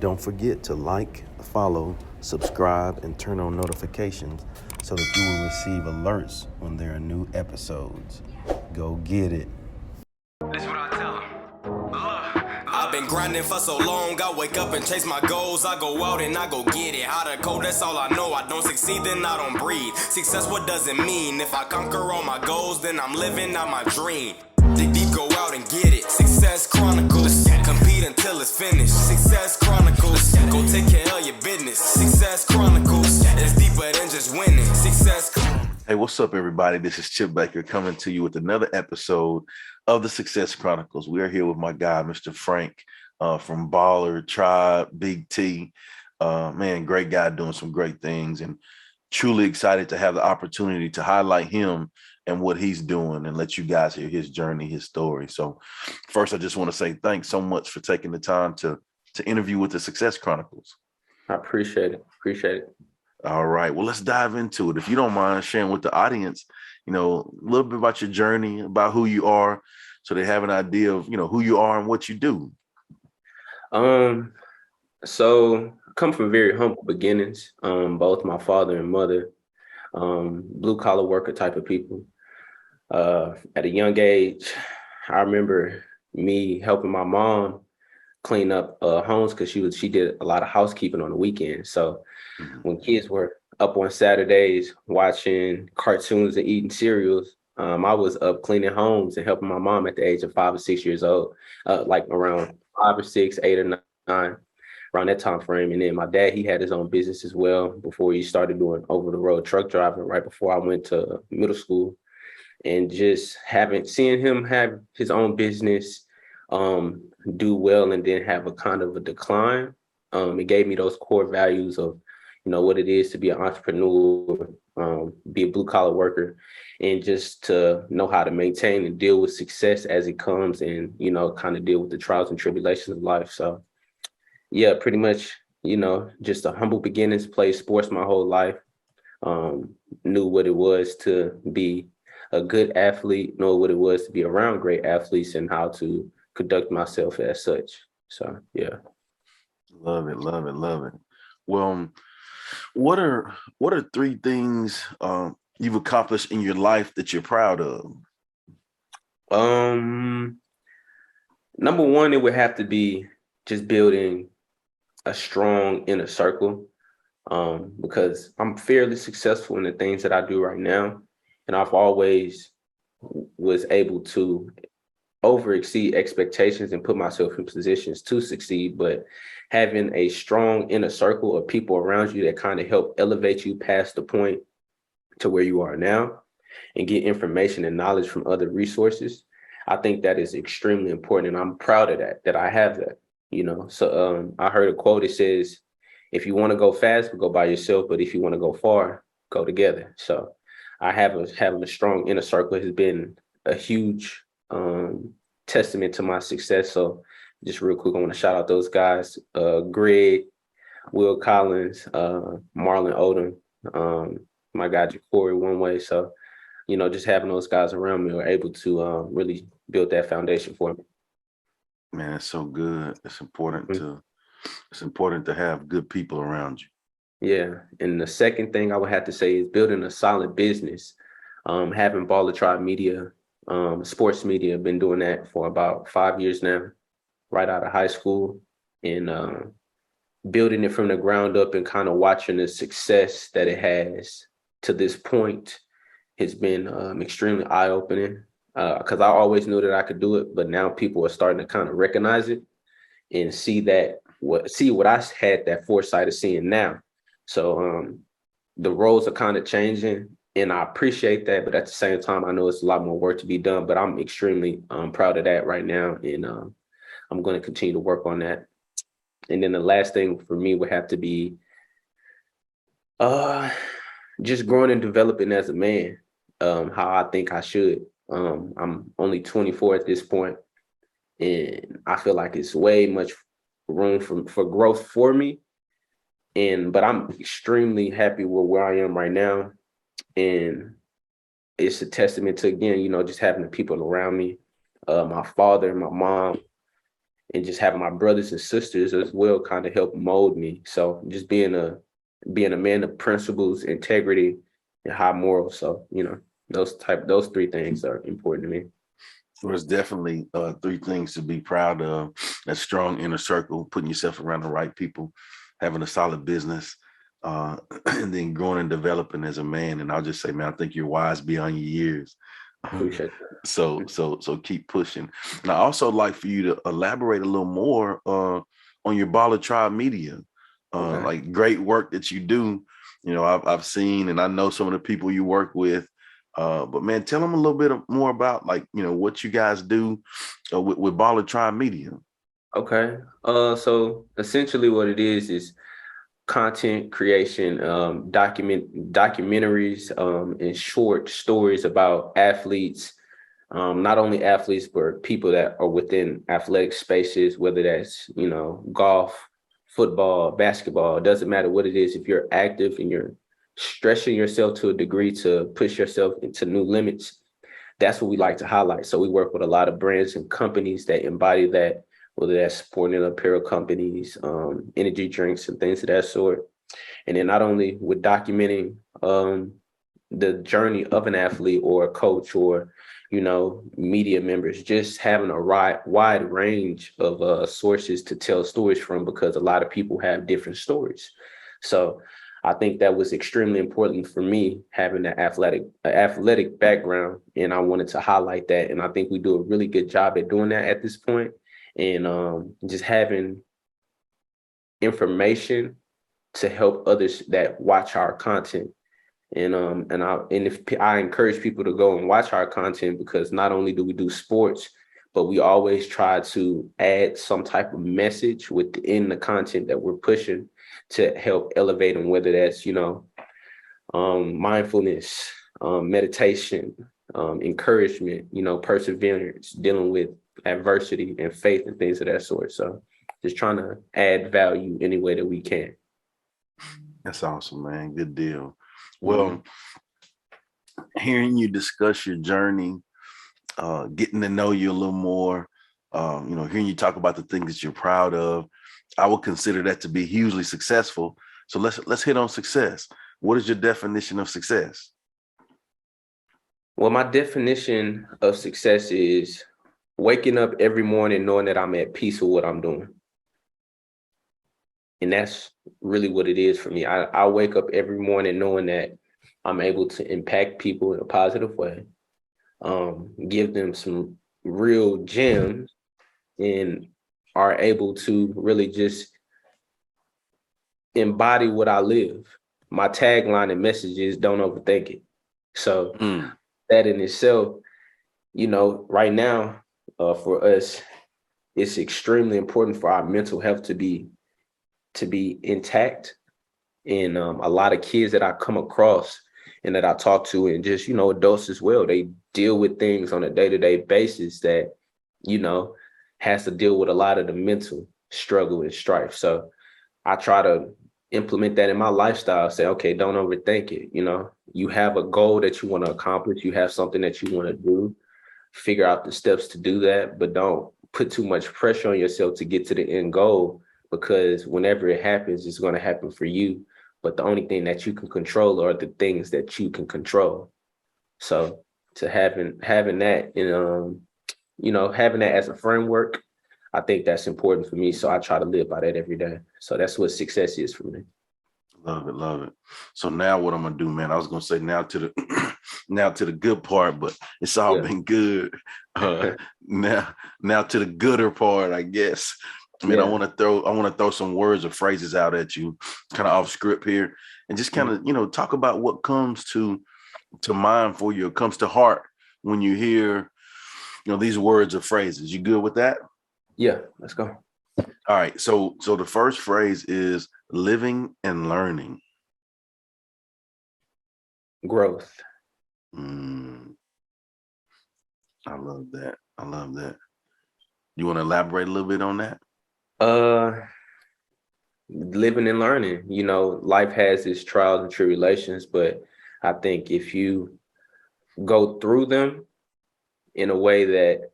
Don't forget to like, follow, subscribe, and turn on notifications so that you will receive alerts when there are new episodes. Go get it. That's what I tell them. I've been grinding for so long, I wake up and chase my goals. I go out and I go get it. How to code, that's all I know. I don't succeed, then I don't breathe. Success, what does it mean? If I conquer all my goals, then I'm living out my dream. Dig deep, go out and get it. Success Chronicles. Compete until it's finished. Success Chronicles. Go take care of your business. Success Chronicles. It's deeper than just winning. Success Chronicles. Hey, what's up, everybody? This is Chip Baker coming to you with another episode of the Success Chronicles. We are here with my guy, Mr. Frank, from Baller, Tribe, Big T. Man, great guy doing some great things, and truly excited to have the opportunity to highlight him and what he's doing and let you guys hear his journey, his story. So first, I just want to say thanks so much for taking the time to interview with the Success Chronicles. I appreciate it. All right. Well, let's dive into it. If you don't mind sharing with the audience, a little bit about your journey, about who you are, so they have an idea of, who you are and what you do. So I come from very humble beginnings. Both my father and mother, blue collar worker type of people. At a young age, I remember me helping my mom clean up homes because she did a lot of housekeeping on the weekends. So when kids were up on Saturdays watching cartoons and eating cereals, I was up cleaning homes and helping my mom at the age of 5 or 6 years old, like around 5 or 6, 8 or 9, around that time frame. And then my dad, he had his own business as well before he started doing over the road truck driving right before I went to middle school. And just seeing him have his own business, do well, and then have a kind of a decline. It gave me those core values of, what it is to be an entrepreneur, be a blue collar worker, and just to know how to maintain and deal with success as it comes, and, kind of deal with the trials and tribulations of life. So yeah, pretty much, just a humble beginnings, played sports my whole life, knew what it was to be a good athlete, know what it was to be around great athletes and how to conduct myself as such. So, yeah. Love it. Well, what are 3 things you've accomplished in your life that you're proud of? Number one, it would have to be just building a strong inner circle, because I'm fairly successful in the things that I do right now. And I've always was able to exceed expectations and put myself in positions to succeed. But having a strong inner circle of people around you that kind of help elevate you past the point to where you are now and get information and knowledge from other resources, I think that is extremely important. And I'm proud of that I have that, So I heard a quote that says, if you want to go fast, go by yourself. But if you want to go far, go together. So having a strong inner circle has been a huge testament to my success. So just real quick, I want to shout out those guys, Greg, Will Collins, Marlon Odom, my guy Jacory one way. So, just having those guys around me are able to really build that foundation for me. Man, it's so good. It's important to have good people around you. Yeah. And the second thing I would have to say is building a solid business. Having Baller Tribe Media, sports media, been doing that for about 5 years now, right out of high school, and building it from the ground up and kind of watching the success that it has to this point has been extremely eye-opening, because I always knew that I could do it, but now people are starting to kind of recognize it and see what I had that foresight of seeing now. So the roles are kind of changing, and I appreciate that. But at the same time, I know it's a lot more work to be done, but I'm extremely proud of that right now. And I'm going to continue to work on that. And then the last thing for me would have to be just growing and developing as a man, how I think I should. I'm only 24 at this point, and I feel like it's way much room for growth for me. But I'm extremely happy with where I am right now. And it's a testament to, again, just having the people around me, my father, my mom, and just having my brothers and sisters as well kind of help mold me. So just being a man of principles, integrity, and high morals. So, those three things are important to me. There's definitely three things to be proud of: a strong inner circle, putting yourself around the right people, having a solid business, and then growing and developing as a man. And I'll just say, man, I think you're wise beyond your years. Appreciate that. So keep pushing. And I also like for you to elaborate a little more on your Baller Tribe Media, Okay. like great work that you do. I've seen and I know some of the people you work with. But man, tell them a little bit more about what you guys do with Baller Tribe Media. Okay. So essentially what it is content creation, documentaries, and short stories about athletes, not only athletes, but people that are within athletic spaces, whether that's, golf, football, basketball, it doesn't matter what it is. If you're active and you're stretching yourself to a degree to push yourself into new limits, that's what we like to highlight. So we work with a lot of brands and companies that embody that, whether that's sporting apparel companies, energy drinks and things of that sort. And then not only with documenting the journey of an athlete or a coach or, media members, just having a wide range of sources to tell stories from, because a lot of people have different stories. So I think that was extremely important for me, having that athletic background, and I wanted to highlight that. And I think we do a really good job at doing that at this point. And just having information to help others that watch our content. If I encourage people to go and watch our content, because not only do we do sports, but we always try to add some type of message within the content that we're pushing to help elevate them, whether that's, mindfulness, meditation, encouragement, perseverance, dealing with adversity and faith and things of that sort. So just trying to add value any way that we can. That's awesome, man. Good deal. Well, hearing you discuss your journey, getting to know you a little more, hearing you talk about the things that you're proud of, I would consider that to be hugely successful. So let's hit on success. What is your definition of success? Well, my definition of success is waking up every morning knowing that I'm at peace with what I'm doing. And that's really what it is for me. I wake up every morning knowing that I'm able to impact people in a positive way, give them some real gems, and are able to really just embody what I live. My tagline and message is don't overthink it. So that in itself, right now, for us, it's extremely important for our mental health to be intact. And a lot of kids that I come across and that I talk to, and just, adults as well, they deal with things on a day-to-day basis that, has to deal with a lot of the mental struggle and strife. So I try to implement that in my lifestyle, say, okay, don't overthink it. You have a goal that you want to accomplish. You have something that you want to do, figure out the steps to do that, but don't put too much pressure on yourself to get to the end goal, because whenever it happens, it's going to happen for you. But the only thing that you can control are the things that you can control. So to having that and, having that as a framework, I think that's important for me. So I try to live by that every day. So that's what success is for me. Love it, love it. So now what I'm gonna do, man, I was gonna say now to the good part, but it's all been good. Now to the gooder part, I guess. I mean, I want to throw some words or phrases out at you, kind of off script here, and just kind of talk about what comes to mind for you, comes to heart when you hear these words or phrases. You good with that? Yeah, let's go. All right. So the first phrase is living and learning. Growth. I love that. I love that. You want to elaborate a little bit on that? Living and learning. Life has its trials and tribulations, but I think if you go through them in a way that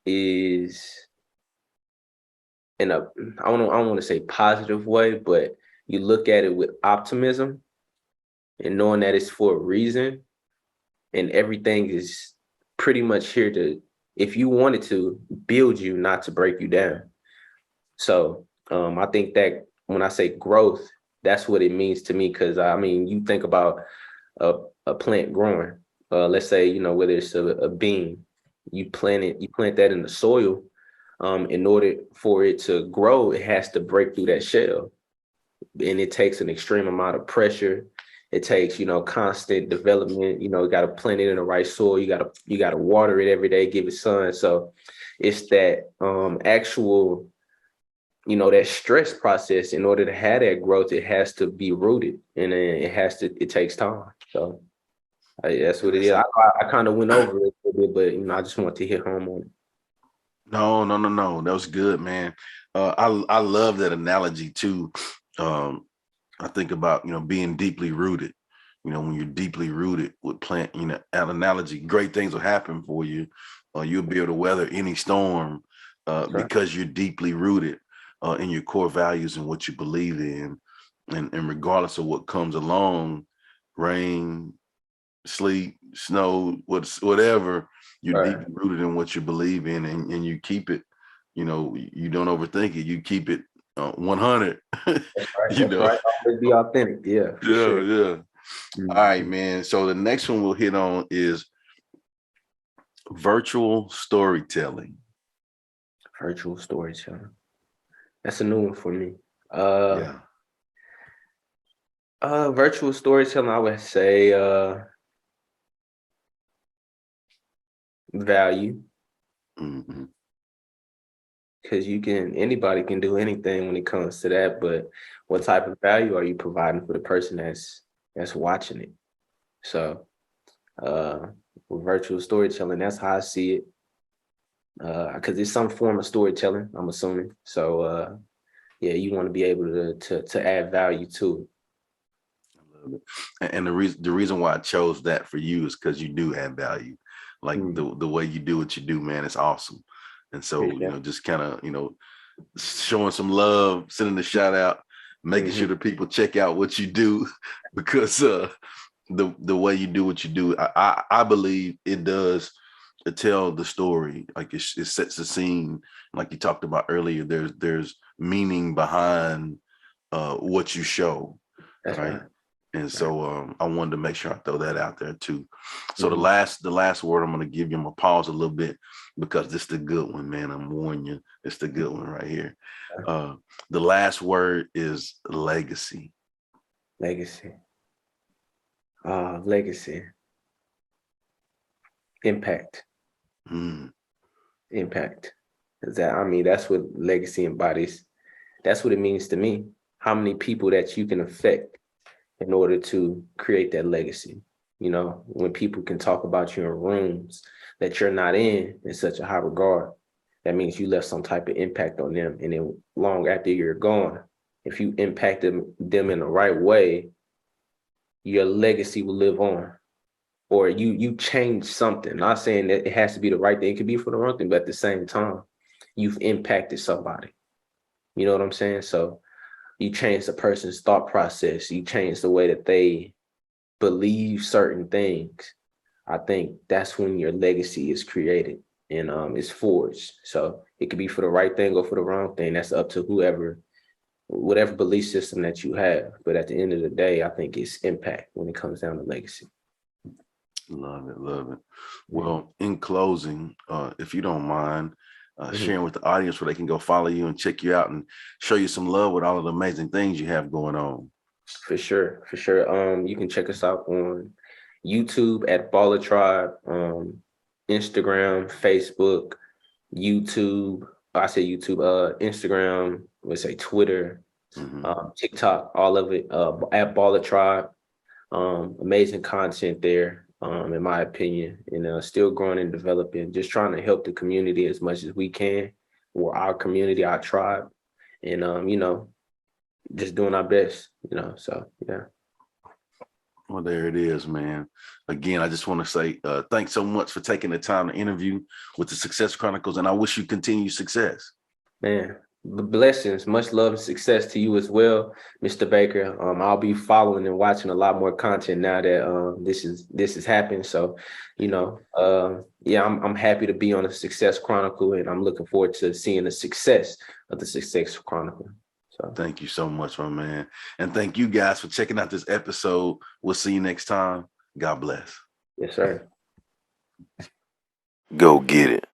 is in a, I don't want to say positive way, but you look at it with optimism and knowing that it's for a reason, and everything is pretty much here to, if you wanted to, build you, not to break you down. So I think that when I say growth, that's what it means to me. Because I mean, you think about a plant growing. Let's say, you know, whether it's a bean, you plant that in the soil. In order for it to grow, it has to break through that shell, and it takes an extreme amount of pressure. It takes, you know, constant development. You know, you got to plant it in the right soil. You got to water it every day, give it sun. So it's that actual, you know, that stress process. In order to have that growth, it has to be rooted, and then it takes time. So that's what it is. I kind of went over it a little bit, but you know, I just want to hit home on it. No. That was good, man. I love that analogy too. I think about, you know, being deeply rooted. You know, when you're deeply rooted with plant, you know, an analogy, great things will happen for you. You'll be able to weather any storm because you're deeply rooted in your core values and what you believe in. And regardless of what comes along, rain, sleet, snow, whatever, you're deeply rooted in what you believe in, and you keep it, you know, you don't overthink it. You keep it 100. That's right. You know, Always be authentic. Yeah. Sure. Yeah. Mm-hmm. All right, man. So the next one we'll hit on is virtual storytelling. Virtual storytelling. That's a new one for me. Virtual storytelling, I would say value. Mm-hmm. Because anybody can do anything when it comes to that, but what type of value are you providing for the person that's watching it? So with virtual storytelling, that's how I see it. Because it's some form of storytelling, I'm assuming. So yeah, you want to be able to add value to it. And the reason why I chose that for you is because you do add value. Like the way you do what you do, man, it's awesome. And so, you know, just kind of, you know, showing some love, sending a shout out, making sure that people check out what you do, because the way you do what you do, I believe it does tell the story. Like it sets the scene, like you talked about earlier. There's meaning behind what you show. That's right. And so I wanted to make sure I throw that out there too. So the last word I'm going to give you, I'm going to pause a little bit because this is the good one, man. I'm warning you. It's the good one right here. The last word is legacy. Legacy. Legacy. Impact. Impact. That's what legacy embodies. That's what it means to me. How many people that you can affect in order to create that legacy. You know, when people can talk about you in rooms that you're not in such a high regard, that means you left some type of impact on them. And then long after you're gone, if you impacted them in the right way, your legacy will live on. Or you change something. Not saying that it has to be the right thing. It could be for the wrong thing, but at the same time, you've impacted somebody. You know what I'm saying? So you change the person's thought process. You change the way that they believe certain things. I think that's when your legacy is created and is forged. So it could be for the right thing or for the wrong thing. That's up to whatever belief system that you have. But at the end of the day, I think it's impact when it comes down to legacy. Love it. Well, in closing, if you don't mind, sharing with the audience where they can go follow you and check you out and show you some love with all of the amazing things you have going on. For sure. You can check us out on YouTube at Baller Tribe, Instagram, Facebook, YouTube. I say YouTube, Instagram, let's say Twitter, TikTok, all of it at Baller Tribe. Amazing content there. In my opinion, and still growing and developing, just trying to help the community as much as we can, or our community, our tribe, and you know, just doing our best, you know. So yeah. Well, there it is, man. Again, I just want to say thanks so much for taking the time to interview with the Success Chronicles, and I wish you continued success. Man, Blessings, much love and success to you as well, Mr. Baker. I'll be following and watching a lot more content now that this is happening. So, yeah, I'm happy to be on the Success Chronicle, and I'm looking forward to seeing the success of the Success Chronicle. So thank you so much, my man. And thank you guys for checking out this episode. We'll see you next time. God bless. yes, sir. Go get it.